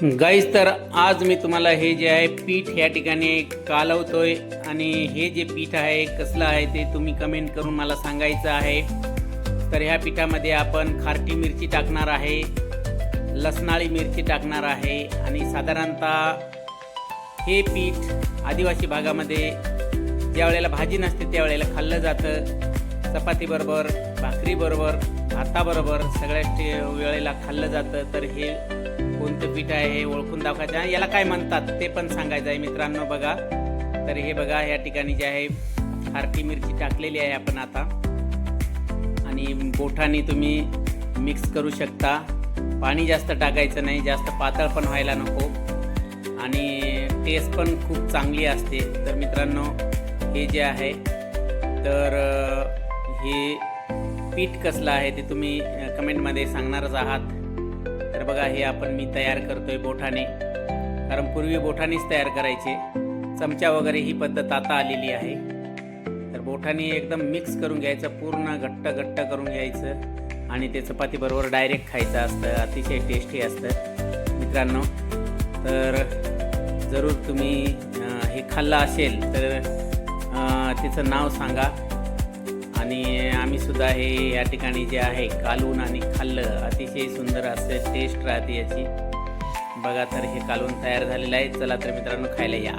गाईस, तर आज मी तुम्हाला हे जे आहे पीठ या ठिकाणी कालवतोय आणि हे जे पीठ आहे कसलं आहे ते तुम्ही कमेंट करून मला सांगायचं आहे। तर ह्या पिठामध्ये आपण खारटी मिरची टाकणार आहे, लसणाळी मिरची टाकणार आहे आणि साधारणतः हे पीठ आदिवासी भागामध्ये ज्या वेळेला भाजी नसते त्यावेळेला खाल्लं जातं, चपातीबरोबर, भाकरीबरोबर, भाताबरोबर सगळ्याच वेळेला खाल्लं जातं। तर हे कोणतं पीठ आहे हे ओळखून दाखवायचं आहे, याला काय म्हणतात ते पण सांगायचं आहे मित्रांनो। बघा, तर हे बघा या ठिकाणी जे आहे खारटी मिरची टाकलेली आहे आपण आता, आणि बोटाने तुम्ही मिक्स करू शकता। पाणी जास्त टाकायचं नाही, जास्त पातळ पण व्हायला नको, आणि टेस्ट पण खूप चांगली असते। तर मित्रांनो हे जे आहे तर हे पीठ कसलं आहे ते तुम्ही कमेंटमध्ये सांगणारच आहात। तर बघा हे आपण मी तयार करतोय बोटाने, कारण पूर्वी बोटानेच तयार करायचे, चमचा वगैरे ही पद्धत आता आलेली आहे। तर बोटाने एकदम मिक्स करून घ्यायचं, पूर्ण घट्ट घट्ट करून घ्यायचं आणि ते चपातीबरोबर डायरेक्ट खायचं असतं, अतिशय टेस्टी असतं मित्रांनो। तर जरूर तुम्ही हे खाल्लं असेल तर तिचं नाव सांगा, आणि आम्ही सुद्धा हे या ठिकाणी जे आहे कालवून आणि खाल्लं, अतिशय सुंदर असं टेस्ट राहते याची। बघा, तर हे कालवून तयार झालेलं आहे। चला तर मित्रांनो खायला या।